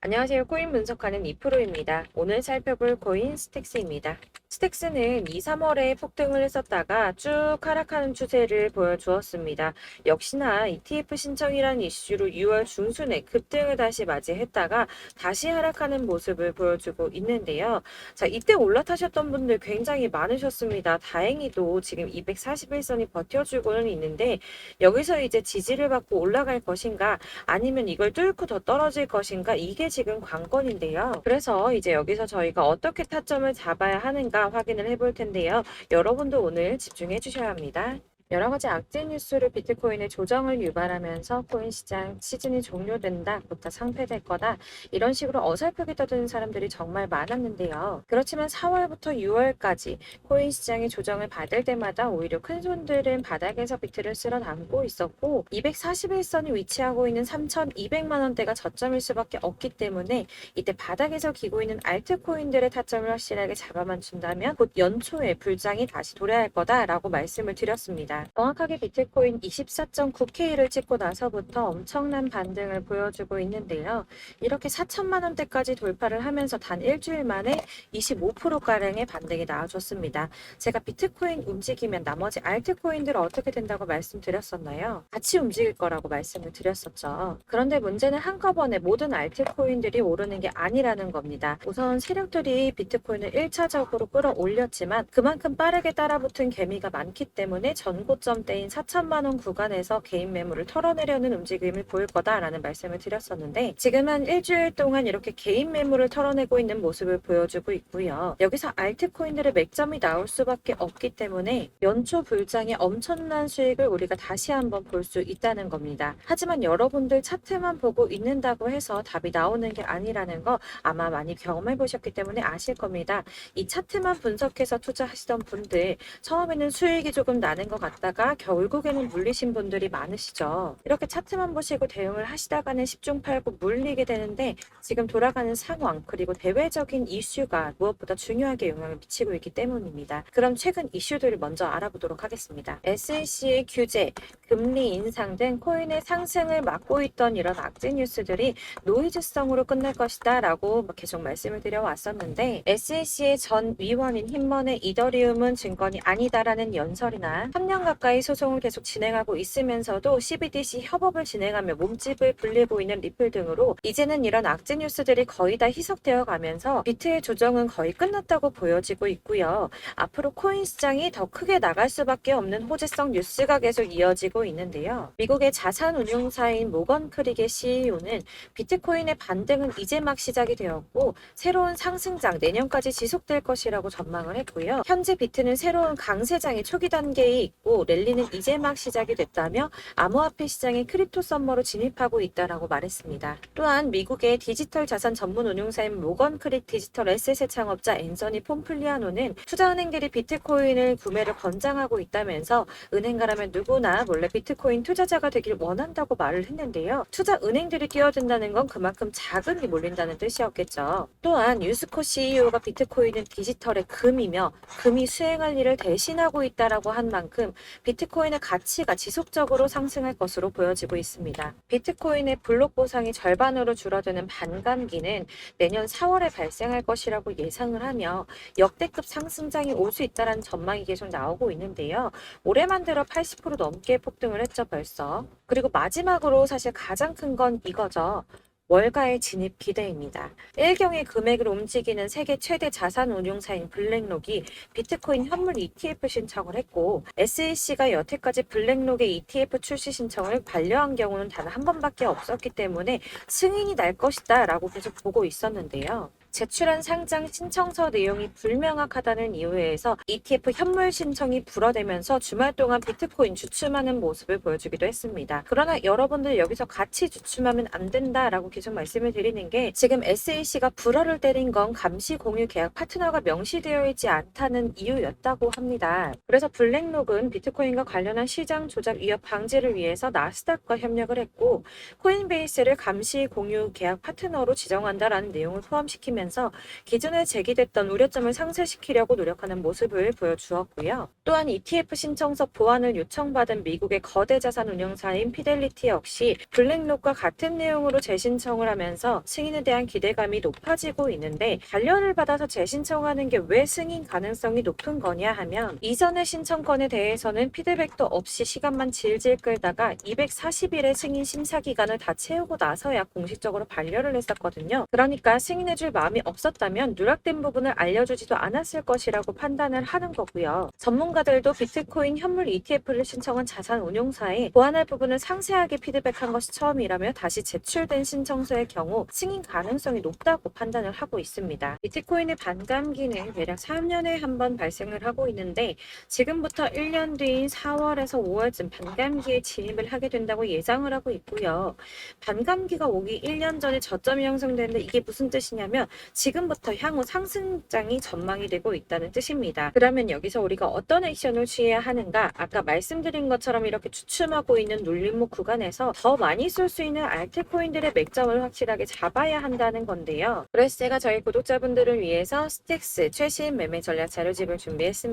안녕하세요. 코인 분석하는 이프로입니다. 오늘 살펴볼 코인 스택스입니다. 스택스는 2, 3월에 폭등을 했었다가 쭉 하락하는 추세를 보여주었습니다. 역시나 ETF 신청이라는 이슈로 6월 중순에 급등을 다시 맞이했다가 다시 하락하는 모습을 보여주고 있는데요. 자, 이때 올라타셨던 분들 굉장히 많으셨습니다. 다행히도 지금 241선이 버텨주고는 있는데 여기서 이제 지지를 받고 올라갈 것인가 아니면 이걸 뚫고 더 떨어질 것인가 이게 지금 관건인데요. 그래서 이제 여기서 저희가 어떻게 타점을 잡아야 하는가 확인을 해볼 텐데요. 여러분도 오늘 집중해 주셔야 합니다. 여러 가지 악재 뉴스로 비트코인의 조정을 유발하면서 코인 시장 시즌이 종료된다, 곧다 상폐될 거다, 이런 식으로 어설프게 떠드는 사람들이 정말 많았는데요. 그렇지만 4월부터 6월까지 코인 시장이 조정을 받을 때마다 오히려 큰 손들은 바닥에서 비트를 쓸어 담고 있었고 241선이 위치하고 있는 3,200만 원대가 저점일 수밖에 없기 때문에 이때 바닥에서 기고 있는 알트코인들의 타점을 확실하게 잡아만 준다면 곧 연초에 불장이 다시 도래할 거다라고 말씀을 드렸습니다. 정확하게 비트코인 24.9K를 찍고 나서부터 엄청난 반등을 보여주고 있는데요. 이렇게 4천만 원대까지 돌파를 하면서 단 일주일 만에 25%가량의 반등이 나와줬습니다. 제가 비트코인 움직이면 나머지 알트코인들은 어떻게 된다고 말씀드렸었나요? 같이 움직일 거라고 말씀을 드렸었죠. 그런데 문제는 한꺼번에 모든 알트코인들이 오르는 게 아니라는 겁니다. 우선 세력들이 비트코인을 1차적으로 끌어올렸지만 그만큼 빠르게 따라붙은 개미가 많기 때문에 전고점대인 4천만 원 구간에서 개인 매물을 털어내려는 움직임을 보일 거다라는 말씀을 드렸었는데 지금은 일주일 동안 이렇게 개인 매물을 털어내고 있는 모습을 보여주고 있고요. 여기서 알트코인들의 맥점이 나올 수밖에 없기 때문에 연초 불장의 엄청난 수익을 우리가 다시 한번 볼 수 있다는 겁니다. 하지만 여러분들 차트만 보고 있는다고 해서 답이 나오는 게 아니라는 거 아마 많이 경험해 보셨기 때문에 아실 겁니다. 이 차트만 분석해서 투자하시던 분들 처음에는 수익이 조금 나는 것 같다가 결국에는 물리신 분들이 많으시죠. 이렇게 차트만 보시고 대응을 하시다가는 10중 8구 물리게 되는데 지금 돌아가는 상황 그리고 대외적인 이슈가 무엇보다 중요하게 영향을 미치고 있기 때문입니다. 그럼 최근 이슈들을 먼저 알아보도록 하겠습니다. SEC의 규제, 금리 인상 등 코인의 상승을 막고 있던 이런 악재 뉴스들이 노이즈성으로 끝날 것이다 라고 계속 말씀을 드려왔었는데 SEC의 전 위원인 힘먼의 이더리움은 증권이 아니다라는 연설이나 3년 가까이 소송을 계속 진행하고 있으면서도 CBDC 협업을 진행하며 몸집을 불리고 있는 리플 등으로 이제는 이런 악재 뉴스들이 거의 다 희석되어 가면서 비트의 조정은 거의 끝났다고 보여지고 있고요. 앞으로 코인 시장이 더 크게 나갈 수밖에 없는 호재성 뉴스가 계속 이어지고 있는데요. 미국의 자산 운용사인 모건 크릭의 CEO는 비트코인의 반등은 이제 막 시작이 되었고 새로운 상승장 내년까지 지속될 것이라고 전망을 했고요. 현재 비트는 새로운 강세장의 초기 단계에 있고 랠리는 이제 막 시작이 됐다며 암호화폐 시장의 크립토 썸머로 진입하고 있다라고 말했습니다. 또한 미국의 디지털 자산 전문 운용사인 모건 크릭 디지털 에셋의 창업자 앤서니 폼플리아노는 투자은행들이 비트코인을 구매를 권장하고 있다면서 은행가라면 누구나 몰래 비트코인 투자자가 되길 원한다고 말을 했는데요. 투자 은행들이 뛰어든다는 건 그만큼 자금이 몰린다는 뜻이었겠죠. 또한 유스코 CEO가 비트코인은 디지털의 금이며 금이 수행할 일을 대신하고 있다라고 한 만큼 비트코인의 가치가 지속적으로 상승할 것으로 보여지고 있습니다. 비트코인의 블록 보상이 절반으로 줄어드는 반감기는 내년 4월에 발생할 것이라고 예상을 하며 역대급 상승장이 올 수 있다는 전망이 계속 나오고 있는데요. 올해만 들어 80% 넘게 폭등을 했죠, 벌써. 그리고 마지막으로 사실 가장 큰 건 이거죠. 월가의 진입 기대입니다. 일경의 금액을 움직이는 세계 최대 자산 운용사인 블랙록이 비트코인 현물 ETF 신청을 했고 SEC가 여태까지 블랙록의 ETF 출시 신청을 반려한 경우는 단 한 번밖에 없었기 때문에 승인이 날 것이다 라고 계속 보고 있었는데요. 제출한 상장 신청서 내용이 불명확하다는 이유에서 ETF 현물 신청이 불어대면서 주말 동안 비트코인 주춤하는 모습을 보여주기도 했습니다. 그러나 여러분들 여기서 같이 주춤하면 안 된다라고 계속 말씀을 드리는 게 지금 SEC가 불어를 때린 건 감시 공유 계약 파트너가 명시되어 있지 않다는 이유였다고 합니다. 그래서 블랙록은 비트코인과 관련한 시장 조작 위협 방지를 위해서 나스닥과 협력을 했고 코인베이스를 감시 공유 계약 파트너로 지정한다라는 내용을 포함시키면 하면서 기존에 제기됐던 우려점을 상쇄시키려고 노력하는 모습을 보여주었고요. 또한 ETF 신청서 보완을 요청받은 미국의 거대 자산 운용사인 피델리티 역시 블랙록과 같은 내용으로 재신청을 하면서 승인에 대한 기대감이 높아지고 있는데, 단련을 받아서 재신청하는 게 왜 승인 가능성이 높은 거냐 하면, 이전의 신청건에 대해서는 피드백도 없이 시간만 질질 끌다가 240일의 승인 심사 기간을 다 채우고 나서야 공식적으로 반려를 했었거든요. 그러니까 승인해줄 마음이 없었다면 누락된 부분을 알려주지도 않았을 것이라고 판단을 하는 거고요. 전문가들도 비트코인 현물 ETF를 신청한 자산 운용사에 보완할 부분을 상세하게 피드백한 것이 처음이라며 다시 제출된 신청서의 경우 승인 가능성이 높다고 판단을 하고 있습니다. 비트코인의 반감기는 대략 3년에 한 번 발생을 하고 있는데, 지금부터 1년 뒤인 4월에서 5월쯤 반감기에 진입을 하게 된다고 예상을 하고 있고요. 반감기가 오기 1년 전에 저점이 형성되는데, 이게 무슨 뜻이냐면 지금부터 향후 상승장이 전망이 되고 있다는 뜻입니다. 그러면 여기서 우리가 어떤 액션을 취해야 하는가? 아까 말씀드린 것처럼 이렇게 주춤하고 있는 눌림목 구간에서 더 많이 쏠 수 있는 알트코인들의 맥점을 확실하게 잡아야 한다는 건데요. 그래서 제가 저희 구독자분들을 위해서 스택스 최신 매매 전략 자료집을 준비했습니다.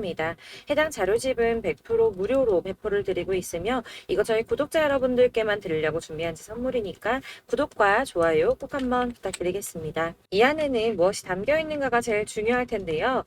해당 자료집은 100% 무료로 배포를 드리고 있으며, 이거 저희 구독자 여러분들께만 드리려고 준비한 제 선물이니까 구독과 좋아요 꼭 한번 부탁드리겠습니다. 이 안에는 무엇이 담겨 있는가가 제일 중요할 텐데요.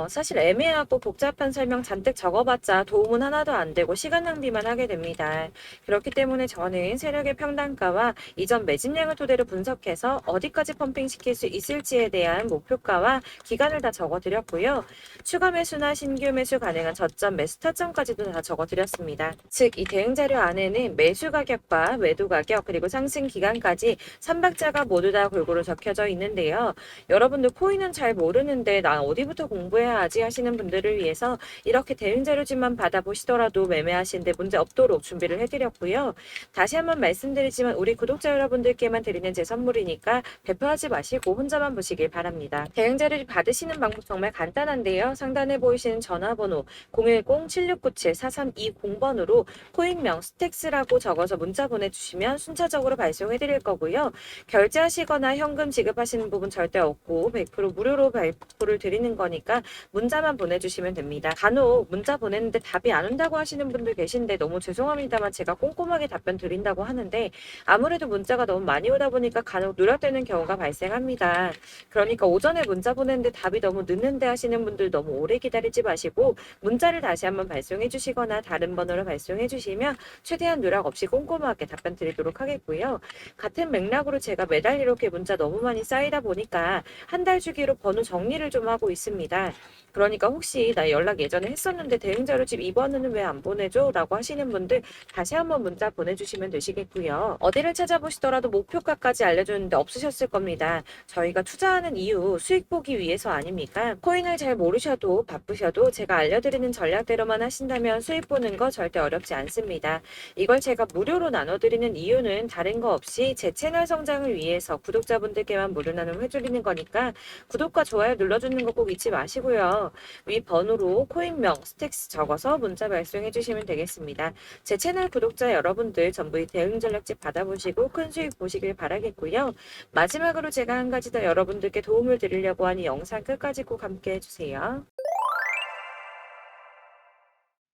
사실 애매하고 복잡한 설명 잔뜩 적어봤자 도움은 하나도 안 되고 시간 낭비만 하게 됩니다. 그렇기 때문에 저는 세력의 평단가와 이전 매집량을 토대로 분석해서 어디까지 펌핑시킬 수 있을지에 대한 목표가와 기간을 다 적어드렸고요. 추가 매수나 신규 매수 가능한 저점, 매수 타점까지도 다 적어드렸습니다. 즉, 이 대응 자료 안에는 매수 가격과 매도 가격, 그리고 상승 기간까지 3박자가 모두 다 골고루 적혀져 있는데요. 여러분들 코인은 잘 모르는데 나 어디부터 공부해야 하지 하시는 분들을 위해서 이렇게 대응 자료집만 받아보시더라도 매매하시는데 문제 없도록 준비를 해드렸고요. 다시 한번 말씀드리지만 우리 구독자 여러분들께만 드리는 제 선물이니까 배포하지 마시고 혼자만 보시길 바랍니다. 대응 자료집 받으시는 방법 정말 간단한데요. 상단에 보이시는 전화번호 010-7697-4320번으로 코인명 스택스라고 적어서 문자 보내주시면 순차적으로 발송해드릴 거고요. 결제하시거나 현금 지급하시는 부분 절대 없고 100% 무료로 발표를 드리는 거니까 문자만 보내주시면 됩니다. 간혹 문자 보냈는데 답이 안 온다고 하시는 분들 계신데 너무 죄송합니다만 제가 꼼꼼하게 답변 드린다고 하는데, 아무래도 문자가 너무 많이 오다 보니까 간혹 누락되는 경우가 발생합니다. 그러니까 오전에 문자 보냈는데 답이 너무 늦는데 하시는 분들 너무 오래 기다리지 마시고 문자를 다시 한번 발송해 주시거나 다른 번호로 발송해 주시면 최대한 누락 없이 꼼꼼하게 답변 드리도록 하겠고요. 같은 맥락으로 제가 매달 이렇게 문자 너무 많이 쌓이다 보니까 한 달 주기로 번호 정리를 좀 하고 있습니다. 그러니까 혹시 나 연락 예전에 했었는데 대응 자료집 이번에는 왜 안 보내줘? 라고 하시는 분들 다시 한번 문자 보내주시면 되시겠고요. 어디를 찾아보시더라도 목표가까지 알려주는데 없으셨을 겁니다. 저희가 투자하는 이유 수익 보기 위해서 아닙니까? 코인을 잘 모르셔도 바쁘셔도 제가 알려드리는 전략대로만 하신다면 수익 보는 거 절대 어렵지 않습니다. 이걸 제가 무료로 나눠드리는 이유는 다른 거 없이 제 채널 성장을 위해서 구독자분들께만 무료 나눔 해드리는 거니까 구독과 좋아요 눌러주는 거 꼭 잊지 마시고요. 위 번호로 코인명 스택스 적어서 문자 발송해 주시면 되겠습니다. 제 채널 구독자 여러분들 전부 이 대응 전략집 받아보시고 큰 수익 보시길 바라겠고요. 마지막으로 제가 한 가지 더 여러분들께 도움을 드리려고 하니 영상 끝까지 꼭 함께 해주세요.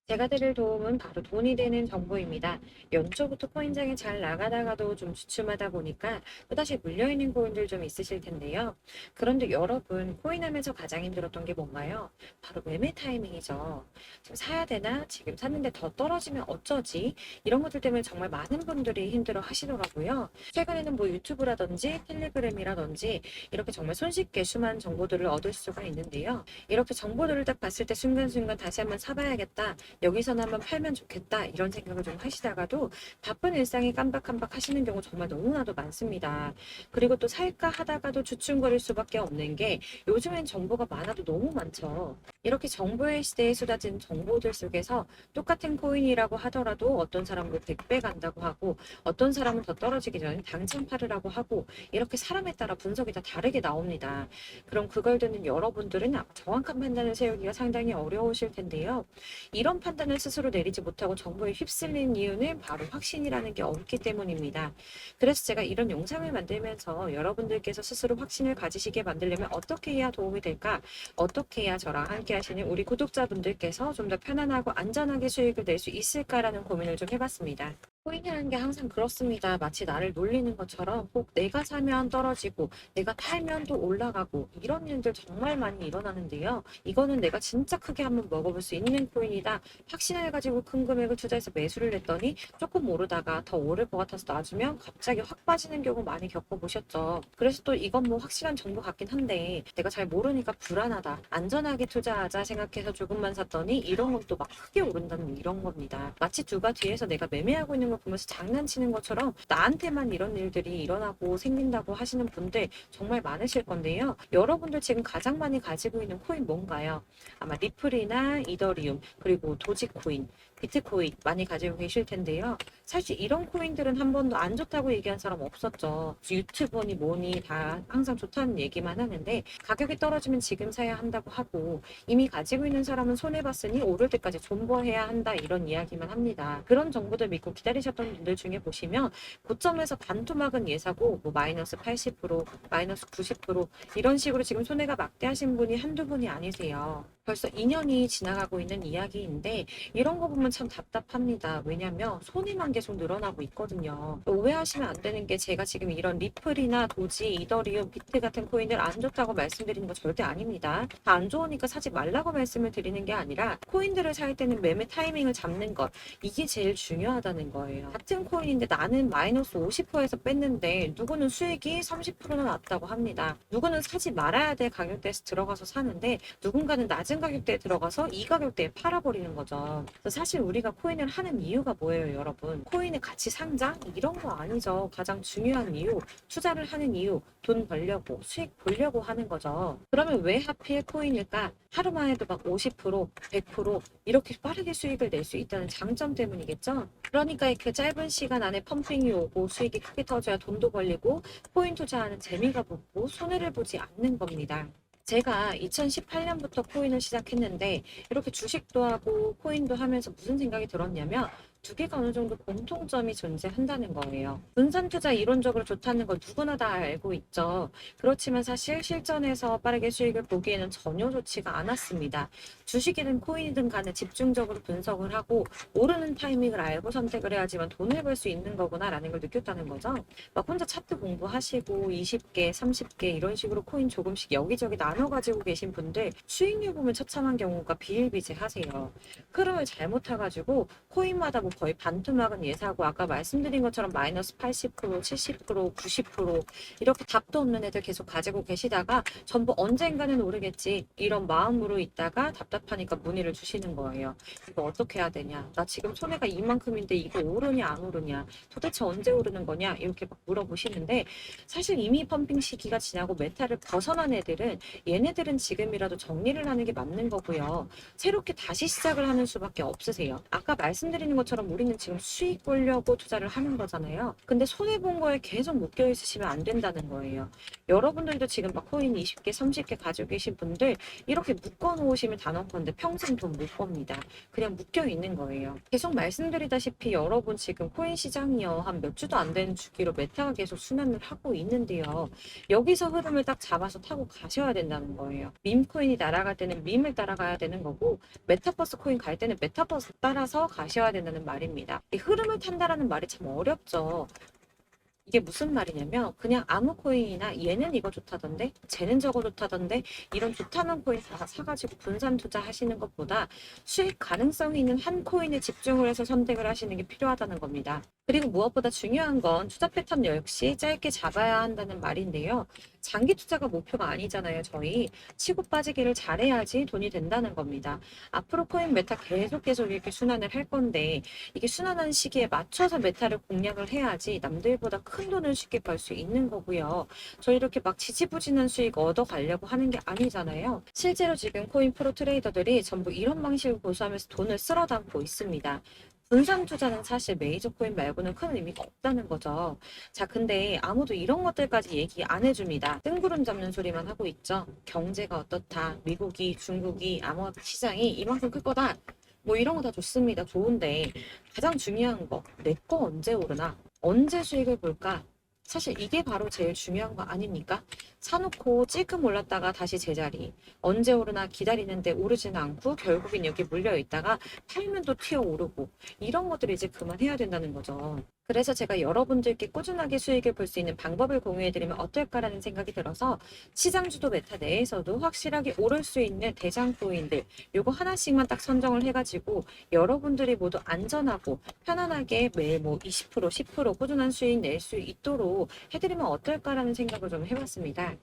제가 드릴 도움은 바로 돈이 되는 정보입니다. 연초부터 코인장이 잘 나가다가도 좀 주춤하다 보니까 또다시 물려있는 코인들 좀 있으실 텐데요. 그런데 여러분, 코인하면서 가장 힘들었던 게 뭔가요? 바로 매매 타이밍이죠. 지금 사야 되나? 지금 샀는데 더 떨어지면 어쩌지? 이런 것들 때문에 정말 많은 분들이 힘들어 하시더라고요. 최근에는 뭐 유튜브라든지 텔레그램이라든지 이렇게 정말 손쉽게 수많은 정보들을 얻을 수가 있는데요. 이렇게 정보들을 딱 봤을 때 순간순간 다시 한번 사봐야겠다. 여기서는 한번 팔면 좋겠다 이런 생각을 좀 하시다가도 바쁜 일상에 깜박깜박 하시는 경우 정말 너무나도 많습니다. 그리고 또 살까 하다가도 주춤거릴 수밖에 없는 게 요즘엔 정보가 많아도 너무 많죠. 이렇게 정보의 시대에 쏟아진 정보들 속에서 똑같은 코인이라고 하더라도 어떤 사람은 100배 간다고 하고 어떤 사람은 더 떨어지기 전에 당장 팔으라고 하고 이렇게 사람에 따라 분석이 다 다르게 나옵니다. 그럼 그걸 듣는 여러분들은 정확한 판단을 세우기가 상당히 어려우실 텐데요. 이런 판단을 스스로 내리지 못하고 정보에 휩쓸린 이유는 바로 확신이라는 게 없기 때문입니다. 그래서 제가 이런 영상을 만들면서 여러분들께서 스스로 확신을 가지시게 만들려면 어떻게 해야 도움이 될까? 어떻게 해야 저랑 함께 하시는 우리 구독자분들께서 좀 더 편안하고 안전하게 수익을 낼 수 있을까라는 고민을 좀 해봤습니다. 코인이라는 게 항상 그렇습니다. 마치 나를 놀리는 것처럼 꼭 내가 사면 떨어지고 내가 팔면 또 올라가고 이런 일들 정말 많이 일어나는데요. 이거는 내가 진짜 크게 한번 먹어볼 수 있는 코인이다. 확신을 가지고 큰 금액을 투자해서 매수를 했더니 조금 오르다가 더 오를 것 같아서 놔주면 갑자기 확 빠지는 경우 많이 겪어보셨죠. 그래서 또 이건 뭐 확실한 정보 같긴 한데 내가 잘 모르니까 불안하다. 안전하게 투자하자 생각해서 조금만 샀더니 이런 건 또 막 크게 오른다는 이런 겁니다. 마치 누가 뒤에서 내가 매매하고 있는 걸 보면서 장난치는 것처럼 나한테만 이런 일들이 일어나고 생긴다고 하시는 분들 정말 많으실 건데요. 여러분들 지금 가장 많이 가지고 있는 코인 뭔가요? 아마 리플이나 이더리움 그리고 도지코인 비트코인 많이 가지고 계실 텐데요. 사실 이런 코인들은 한 번도 안 좋다고 얘기한 사람 없었죠. 유튜버니 뭐니 다 항상 좋다는 얘기만 하는데 가격이 떨어지면 지금 사야 한다고 하고 이미 가지고 있는 사람은 손해봤으니 오를 때까지 존버해야 한다 이런 이야기만 합니다. 그런 정보들 믿고 기다리셨던 분들 중에 보시면 고점에서 반토막은 예사고 뭐 마이너스 80%, 마이너스 90% 이런 식으로 지금 손해가 막대하신 분이 한두 분이 아니세요. 벌써 2년이 지나가고 있는 이야기인데 이런 거 보면 참 답답합니다. 왜냐면 손해만 계속 늘어나고 있거든요. 오해하시면 안 되는 게 제가 지금 이런 리플이나 도지, 이더리움, 비트 같은 코인들 안 좋다고 말씀드리는 거 절대 아닙니다. 다 안 좋으니까 사지 말라고 말씀을 드리는 게 아니라 코인들을 살 때는 매매 타이밍을 잡는 것 이게 제일 중요하다는 거예요. 같은 코인인데 나는 마이너스 50%에서 뺐는데 누구는 수익이 30%나 났다고 합니다. 누구는 사지 말아야 될 가격대에서 들어가서 사는데 누군가는 낮은 가격대에 들어가서 이 가격대에 팔아버리는 거죠. 그래서 사실 우리가 코인을 하는 이유가 뭐예요, 여러분? 코인의 가치 상장? 이런 거 아니죠. 가장 중요한 이유, 투자를 하는 이유, 돈 벌려고, 수익 보려고 하는 거죠. 그러면 왜 하필 코인일까? 하루만 해도 막 50%, 100% 이렇게 빠르게 수익을 낼 수 있다는 장점 때문이겠죠? 그러니까 그 짧은 시간 안에 펌핑이 오고 수익이 크게 터져야 돈도 벌리고 코인 투자하는 재미가 붙고 손해를 보지 않는 겁니다. 제가 2018년부터 코인을 시작했는데 이렇게 주식도 하고 코인도 하면서 무슨 생각이 들었냐면 두 개가 어느 정도 공통점이 존재한다는 거예요. 분산 투자 이론적으로 좋다는 걸 누구나 다 알고 있죠. 그렇지만 사실 실전에서 빠르게 수익을 보기에는 전혀 좋지가 않았습니다. 주식이든 코인이든 간에 집중적으로 분석을 하고 오르는 타이밍을 알고 선택을 해야지만 돈을 벌 수 있는 거구나라는 걸 느꼈다는 거죠. 막 혼자 차트 공부하시고 20개, 30개 이런 식으로 코인 조금씩 여기저기 나눠 가지고 계신 분들 수익률 보면 처참한 경우가 비일비재하세요. 흐름을 잘못 타가지고 코인마다 뭐 거의 반토막은 예사고 아까 말씀드린 것처럼 마이너스 80%, 70%, 90% 이렇게 답도 없는 애들 계속 가지고 계시다가 전부 언젠가는 오르겠지 이런 마음으로 있다가 답답하니까 문의를 주시는 거예요. 이거 어떻게 해야 되냐? 나 지금 손해가 이만큼인데 이거 오르냐 안 오르냐? 도대체 언제 오르는 거냐? 이렇게 막 물어보시는데 사실 이미 펌핑 시기가 지나고 메타를 벗어난 애들은 얘네들은 지금이라도 정리를 하는 게 맞는 거고요. 새롭게 다시 시작을 하는 수밖에 없으세요. 아까 말씀드리는 것처럼 우리는 지금 수익 보려고 투자를 하는 거잖아요. 근데 손해본 거에 계속 묶여 있으시면 안 된다는 거예요. 여러분들도 지금 막 코인 20개, 30개 가지고 계신 분들 이렇게 묶어 놓으시면 단언컨대 평생 돈 못 법니다. 그냥 묶여 있는 거예요. 계속 말씀드리다시피 여러분 지금 코인 시장이요. 한 몇 주도 안 되는 주기로 메타가 계속 순환을 하고 있는데요. 여기서 흐름을 딱 잡아서 타고 가셔야 된다는 거예요. 밈코인이 날아갈 때는 밈을 따라가야 되는 거고 메타버스 코인 갈 때는 메타버스 따라서 가셔야 된다는 말입니다. 이 흐름을 탄다라는 말이 참 어렵죠. 이게 무슨 말이냐면 그냥 아무 코인이나 얘는 이거 좋다던데 쟤는 저거 좋다던데 이런 좋다는 코인 다 사가지고 분산 투자하시는 것보다 수익 가능성이 있는 한 코인에 집중을 해서 선택을 하시는 게 필요하다는 겁니다. 그리고 무엇보다 중요한 건 투자 패턴 역시 짧게 잡아야 한다는 말인데요. 장기 투자가 목표가 아니잖아요. 저희 치고 빠지기를 잘해야지 돈이 된다는 겁니다. 앞으로 코인 메타 계속 이렇게 순환을 할 건데 이게 순환하는 시기에 맞춰서 메타를 공략을 해야지 남들보다 큰 돈을 쉽게 벌 수 있는 거고요. 저 이렇게 막 지지부진한 수익 얻어가려고 하는 게 아니잖아요. 실제로 지금 코인 프로 트레이더들이 전부 이런 방식을 고수하면서 돈을 쓸어 담고 있습니다. 분산 투자는 사실 메이저 코인 말고는 큰 의미가 없다는 거죠. 자, 근데 아무도 이런 것들까지 얘기 안 해줍니다. 뜬구름 잡는 소리만 하고 있죠. 경제가 어떻다. 미국이, 중국이, 암호화폐 시장이 이만큼 클 거다. 뭐 이런 거 다 좋습니다. 좋은데 가장 중요한 거, 내 거 언제 오르나? 언제 수익을 볼까? 사실 이게 바로 제일 중요한 거 아닙니까? 사놓고 찔끔 올랐다가 다시 제자리. 언제 오르나 기다리는데 오르지는 않고 결국엔 여기 물려 있다가 팔면 또 튀어 오르고. 이런 것들을 이제 그만해야 된다는 거죠. 그래서 제가 여러분들께 꾸준하게 수익을 볼 수 있는 방법을 공유해드리면 어떨까라는 생각이 들어서 시장주도 메타 내에서도 확실하게 오를 수 있는 대장 코인들 요거 하나씩만 딱 선정을 해가지고 여러분들이 모두 안전하고 편안하게 매일 뭐 20%, 10% 꾸준한 수익 낼 수 있도록 해드리면 어떨까라는 생각을 좀 해봤습니다.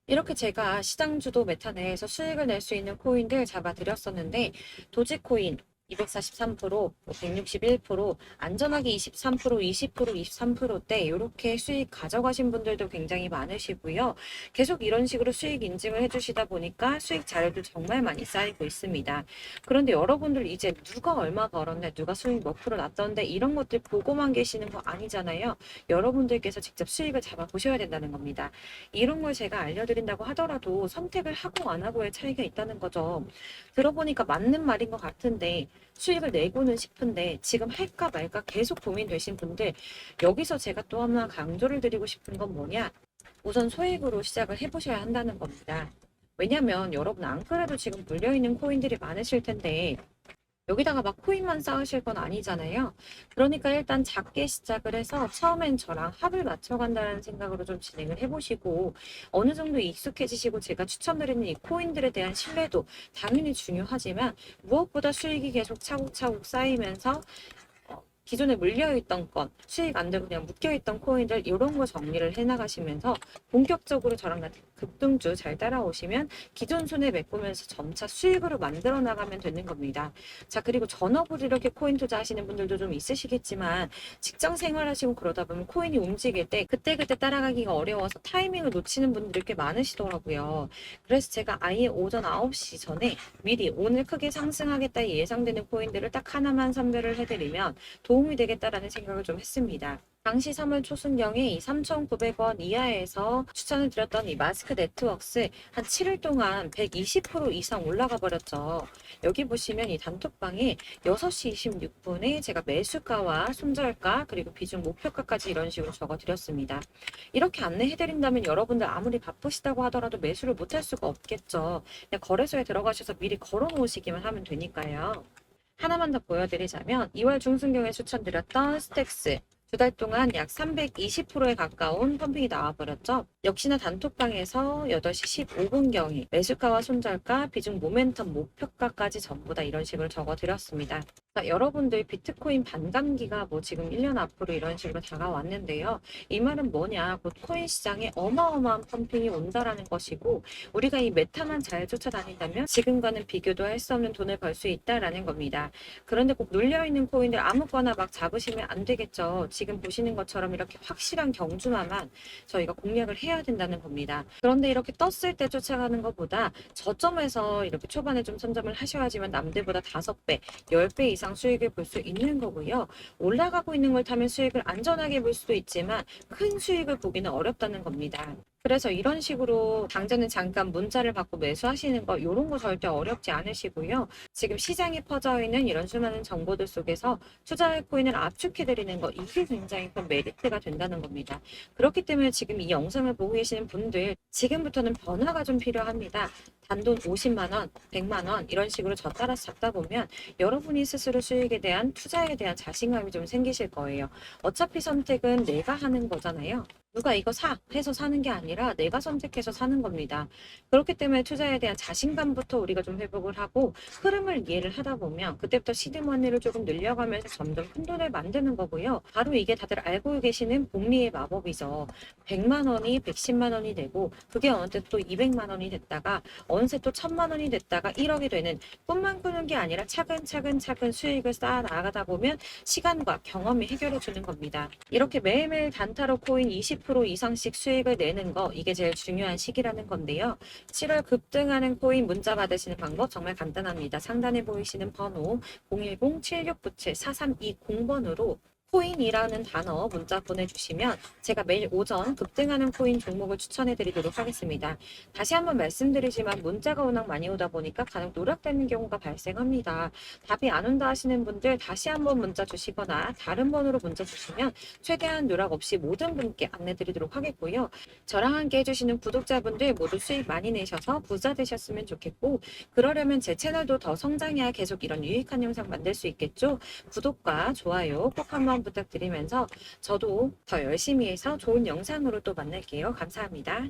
이렇게 제가 시장주도 메타 내에서 수익을 낼 수 있는 코인들 잡아드렸었는데 도지코인 243%, 161%, 안전하게 23%, 20%, 23%대 이렇게 수익 가져가신 분들도 굉장히 많으시고요. 계속 이런 식으로 수익 인증을 해주시다 보니까 수익 자료도 정말 많이 쌓이고 있습니다. 그런데 여러분들 이제 누가 얼마 벌었네, 누가 수익 몇 프로 났던데 이런 것들 보고만 계시는 거 아니잖아요. 여러분들께서 직접 수익을 잡아보셔야 된다는 겁니다. 이런 걸 제가 알려드린다고 하더라도 선택을 하고 안 하고의 차이가 있다는 거죠. 들어보니까 맞는 말인 것 같은데 수익을 내고는 싶은데 지금 할까 말까 계속 고민되신 분들 여기서 제가 또 하나 강조를 드리고 싶은 건 뭐냐? 우선 소액으로 시작을 해보셔야 한다는 겁니다. 왜냐면 여러분 안 그래도 지금 물려있는 코인들이 많으실 텐데 여기다가 막 코인만 쌓으실 건 아니잖아요. 그러니까 일단 작게 시작을 해서 처음엔 저랑 합을 맞춰간다는 생각으로 좀 진행을 해보시고 어느 정도 익숙해지시고 제가 추천드리는 이 코인들에 대한 신뢰도 당연히 중요하지만 무엇보다 수익이 계속 차곡차곡 쌓이면서 기존에 물려있던 건, 수익 안 되고 그냥 묶여있던 코인들 이런 거 정리를 해나가시면서 본격적으로 저랑 같은 급등주 잘 따라오시면 기존 손해 메꾸면서 점차 수익으로 만들어 나가면 되는 겁니다. 자, 그리고 전업으로 이렇게 코인 투자하시는 분들도 좀 있으시겠지만 직장 생활하시고 그러다 보면 코인이 움직일 때 그때그때 따라가기가 어려워서 타이밍을 놓치는 분들이 꽤 많으시더라고요. 그래서 제가 아예 오전 9시 전에 미리 오늘 크게 상승하겠다 예상되는 코인들을 딱 하나만 선별을 해드리면 도움이 되겠다라는 생각을 좀 했습니다. 당시 3월 초순경에 이 3,900원 이하에서 추천을 드렸던 이 마스크 네트워크스 한 7일 동안 120% 이상 올라가 버렸죠. 여기 보시면 이 단톡방에 6시 26분에 제가 매수가와 손절가 그리고 비중 목표가까지 이런 식으로 적어 드렸습니다. 이렇게 안내해 드린다면 여러분들 아무리 바쁘시다고 하더라도 매수를 못할 수가 없겠죠. 그냥 거래소에 들어가셔서 미리 걸어 놓으시기만 하면 되니까요. 하나만 더 보여드리자면 2월 중순경에 추천드렸던 스택스 2달 동안 약 320%에 가까운 펌핑이 나와버렸죠. 역시나 단톡방에서 8시 15분경에 매수가와 손절가, 비중 모멘텀 목표가까지 전부 다 이런 식으로 적어드렸습니다. 자, 여러분들 비트코인 반감기가 뭐 지금 1년 앞으로 이런 식으로 다가왔는데요. 이 말은 뭐냐? 곧 코인 시장에 어마어마한 펌핑이 온다라는 것이고 우리가 이 메타만 잘 쫓아다닌다면 지금과는 비교도 할 수 없는 돈을 벌 수 있다라는 겁니다. 그런데 꼭 눌려있는 코인들 아무거나 막 잡으시면 안 되겠죠. 지금 보시는 것처럼 이렇게 확실한 경주마만 저희가 공략을 해야 된다는 겁니다. 그런데 이렇게 떴을 때 쫓아가는 것보다 저점에서 이렇게 초반에 좀 선점을 하셔야지만 남들보다 5배, 10배 이상 수익을 볼 수 있는 거고요. 올라가고 있는 걸 타면 수익을 안전하게 볼 수도 있지만 큰 수익을 보기는 어렵다는 겁니다. 그래서 이런 식으로 당장은 잠깐 문자를 받고 매수하시는 거 이런 거 절대 어렵지 않으시고요. 지금 시장에 퍼져 있는 이런 수많은 정보들 속에서 투자할 코인을 압축해드리는 거 이게 굉장히 큰 메리트가 된다는 겁니다. 그렇기 때문에 지금 이 영상을 보고 계시는 분들 지금부터는 변화가 좀 필요합니다. 단돈 50만 원, 100만 원 이런 식으로 저 따라서 잡다 보면 여러분이 스스로 수익에 대한 투자에 대한 자신감이 좀 생기실 거예요. 어차피 선택은 내가 하는 거잖아요. 누가 이거 사 해서 사는 게 아니라 내가 선택해서 사는 겁니다. 그렇기 때문에 투자에 대한 자신감부터 우리가 좀 회복을 하고 흐름을 이해를 하다 보면 그때부터 시드머니를 조금 늘려가면서 점점 큰돈을 만드는 거고요. 바로 이게 다들 알고 계시는 복리의 마법이죠. 100만 원이 110만 원이 되고 그게 어느새 또 200만 원이 됐다가 어느새 또 1000만 원이 됐다가 1억이 되는 꿈만 꾸는 게 아니라 차근차근 수익을 쌓아 나가다 보면 시간과 경험이 해결해 주는 겁니다. 이렇게 매일매일 단타로 코인 20% 이상씩 수익을 내는 거 이게 제일 중요한 시기라는 건데요. 7월 급등하는 코인 문자 받으시는 방법 정말 간단합니다. 상단에 보이시는 번호 010-7697-4320번으로 코인이라는 단어 문자 보내주시면 제가 매일 오전 급등하는 코인 종목을 추천해 드리도록 하겠습니다. 다시 한번 말씀드리지만 문자가 워낙 많이 오다 보니까 간혹 누락되는 경우가 발생합니다. 답이 안 온다 하시는 분들 다시 한번 문자 주시거나 다른 번호로 문자 주시면 최대한 누락 없이 모든 분께 안내 드리도록 하겠고요. 저랑 함께 해주시는 구독자분들 모두 수익 많이 내셔서 부자 되셨으면 좋겠고 그러려면 제 채널도 더 성장해야 계속 이런 유익한 영상 만들 수 있겠죠. 구독과 좋아요 꼭 한번 부탁드리면서 저도 더 열심히 해서 좋은 영상으로 또 만날게요. 감사합니다.